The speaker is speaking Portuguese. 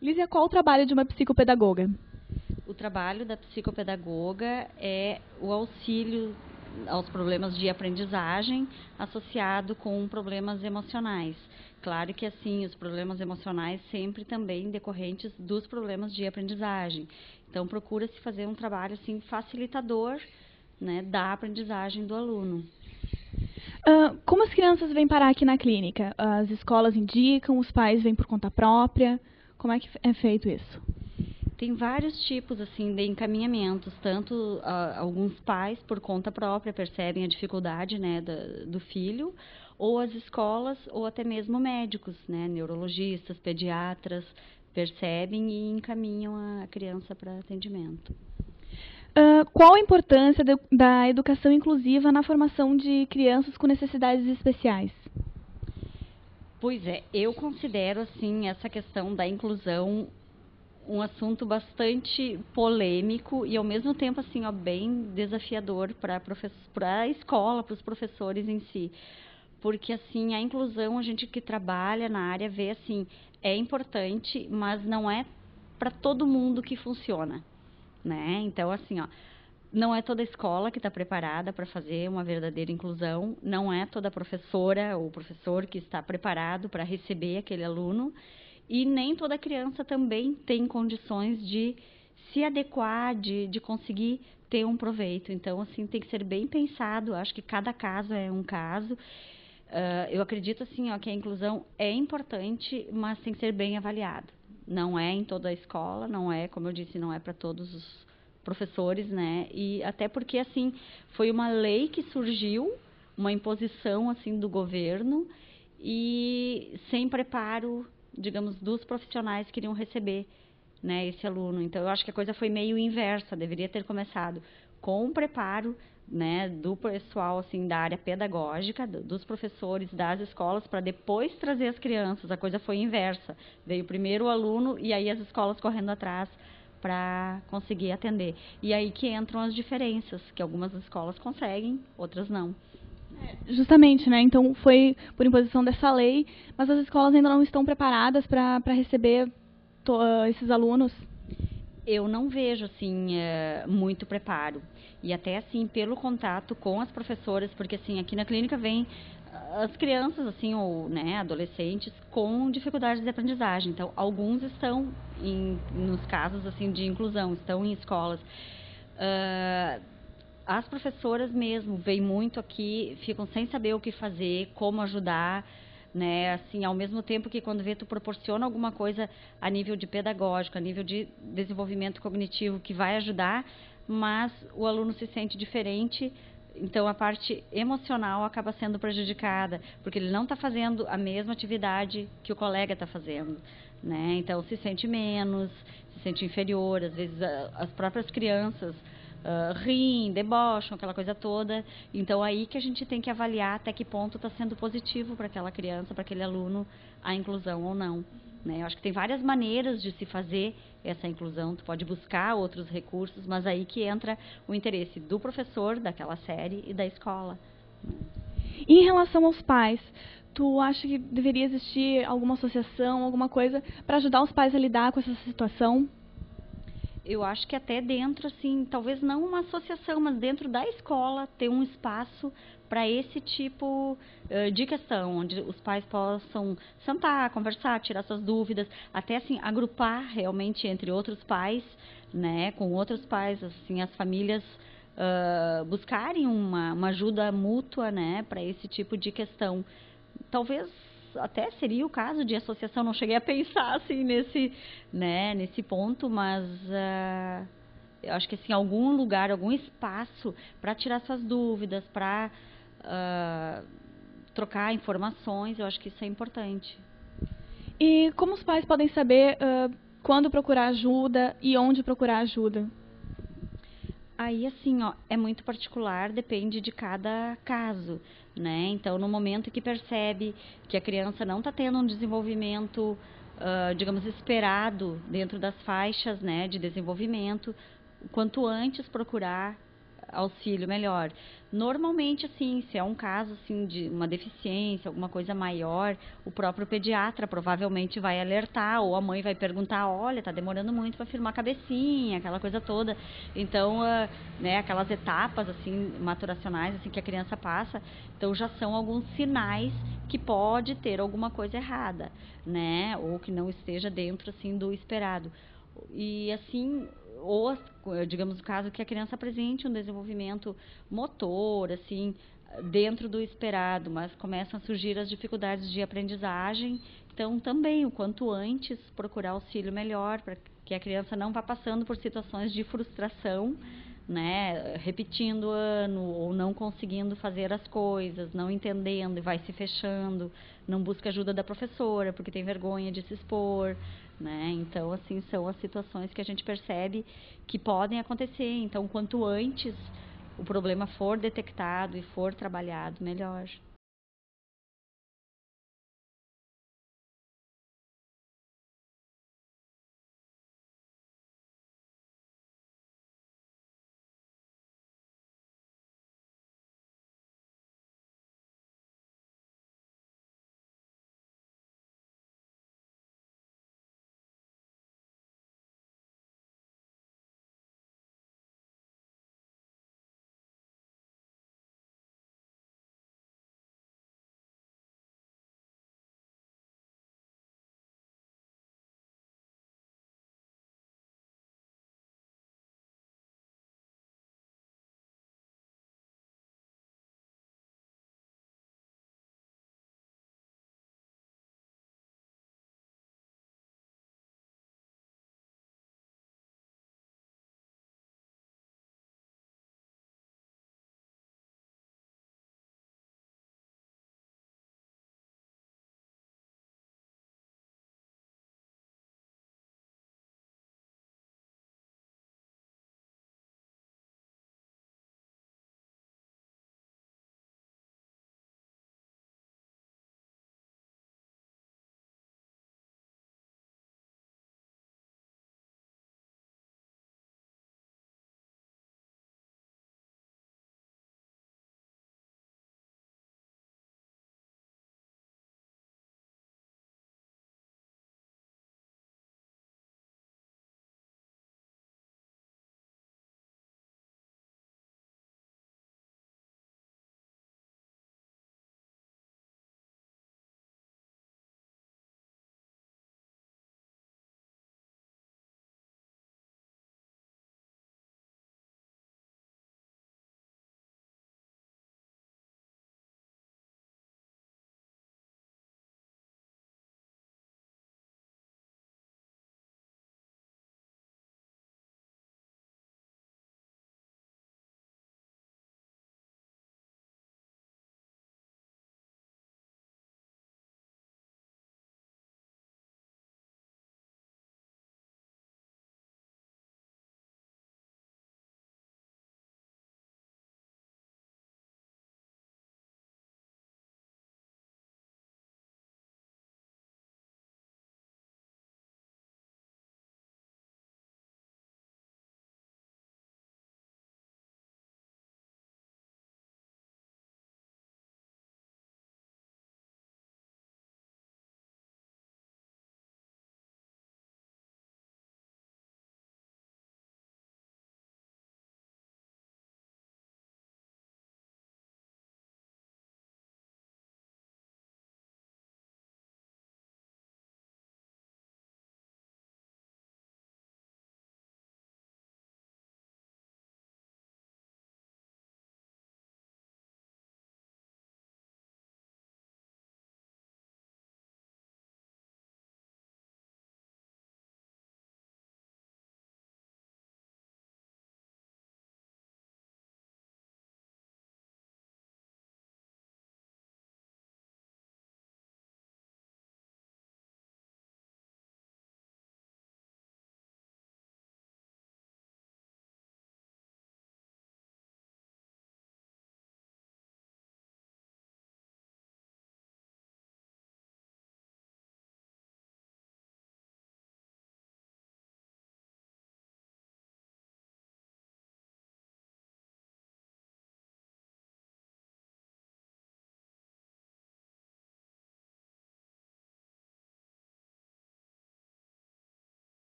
Lísia, qual o trabalho de uma psicopedagoga? O trabalho da psicopedagoga é o auxílio aos problemas de aprendizagem associado com problemas emocionais. Claro que assim, os problemas emocionais sempre também decorrentes dos problemas de aprendizagem. Então procura-se fazer um trabalho assim facilitador, né, da aprendizagem do aluno. Como as crianças vêm parar aqui na clínica? As escolas indicam, os pais vêm por conta própria? Como é que é feito isso? Tem vários tipos assim de encaminhamentos, tanto alguns pais por conta própria percebem a dificuldade, né, do filho, ou as escolas, ou até mesmo médicos, né, neurologistas, pediatras, percebem e encaminham a criança para atendimento. Qual a importância da educação inclusiva na formação de crianças com necessidades especiais? Pois é, eu considero assim essa questão da inclusão um assunto bastante polêmico e ao mesmo tempo assim, ó, bem desafiador para a escola, para os professores em si. Porque assim, a inclusão, a gente que trabalha na área vê assim, é importante, mas não é para todo mundo que funciona, né? Então assim, ó, não é toda escola que está preparada para fazer uma verdadeira inclusão, não é toda professora ou professor que está preparado para receber aquele aluno e nem toda criança também tem condições de se adequar, de conseguir ter um proveito. Então, assim, tem que ser bem pensado, acho que cada caso é um caso. Eu acredito, assim, ó, que a inclusão é importante, mas tem que ser bem avaliada. Não é em toda a escola, não é, como eu disse, não é para todos os professores, né? E até porque, assim, foi uma lei que surgiu, uma imposição, assim, do governo e sem preparo, digamos, dos profissionais que iriam receber, né, esse aluno. Então, eu acho que a coisa foi meio inversa, deveria ter começado com o preparo, né, do pessoal, assim, da área pedagógica, dos professores, das escolas, para depois trazer as crianças. A coisa foi inversa. Veio primeiro o aluno e aí as escolas correndo atrás para conseguir atender. E aí que entram as diferenças, que algumas escolas conseguem, outras não. Justamente, né? Então foi por imposição dessa lei, mas as escolas ainda não estão preparadas para receber esses alunos. Eu não vejo assim muito preparo e até assim pelo contato com as professoras, porque assim aqui na clínica vem as crianças assim ou né adolescentes com dificuldades de aprendizagem. Então alguns estão nos casos assim de inclusão, estão em escolas. As professoras mesmo vêm muito aqui, ficam sem saber o que fazer, como ajudar, né? Assim, ao mesmo tempo que quando vê tu proporciona alguma coisa a nível de pedagógico, a nível de desenvolvimento cognitivo que vai ajudar, mas o aluno se sente diferente, então a parte emocional acaba sendo prejudicada, porque ele não está fazendo a mesma atividade que o colega está fazendo, né? Então se sente menos, se sente inferior, às vezes as próprias crianças riem, debocham, aquela coisa toda. Então aí que a gente tem que avaliar até que ponto está sendo positivo para aquela criança, para aquele aluno, a inclusão ou não. Né? Eu acho que tem várias maneiras de se fazer essa inclusão, tu pode buscar outros recursos, mas aí que entra o interesse do professor daquela série e da escola. E em relação aos pais, tu acha que deveria existir alguma associação, alguma coisa para ajudar os pais a lidar com essa situação? Eu acho que até dentro, assim, talvez não uma associação, mas dentro da escola ter um espaço para esse tipo de questão, onde os pais possam sentar, conversar, tirar suas dúvidas, até assim agrupar realmente entre outros pais, né, com outros pais, assim, as famílias buscarem uma ajuda mútua, né, para esse tipo de questão. Talvez até seria o caso de associação, não cheguei a pensar assim nesse, né, nesse ponto, mas eu acho que assim, algum lugar, algum espaço para tirar suas dúvidas, para trocar informações, eu acho que isso é importante. E como os pais podem saber quando procurar ajuda e onde procurar ajuda? Aí, assim, ó, é muito particular, depende de cada caso, né? Então, no momento que percebe que a criança não está tendo um desenvolvimento, digamos, esperado dentro das faixas, né, de desenvolvimento, quanto antes procurar auxílio melhor. Normalmente, assim, se é um caso assim, de uma deficiência, alguma coisa maior, o próprio pediatra provavelmente vai alertar, ou a mãe vai perguntar, olha, tá demorando muito para firmar a cabecinha, aquela coisa toda. Então, né, aquelas etapas assim, maturacionais assim, que a criança passa, então já são alguns sinais que pode ter alguma coisa errada, né, ou que não esteja dentro assim do esperado. E assim, ou digamos o caso que a criança apresente um desenvolvimento motor, assim, dentro do esperado, mas começam a surgir as dificuldades de aprendizagem. Então, também, o quanto antes procurar auxílio melhor, para que a criança não vá passando por situações de frustração, né, repetindo o ano ou não conseguindo fazer as coisas, não entendendo e vai se fechando, não busca ajuda da professora porque tem vergonha de se expor, né? Então, assim, são as situações que a gente percebe que podem acontecer. Então, quanto antes o problema for detectado e for trabalhado, melhor.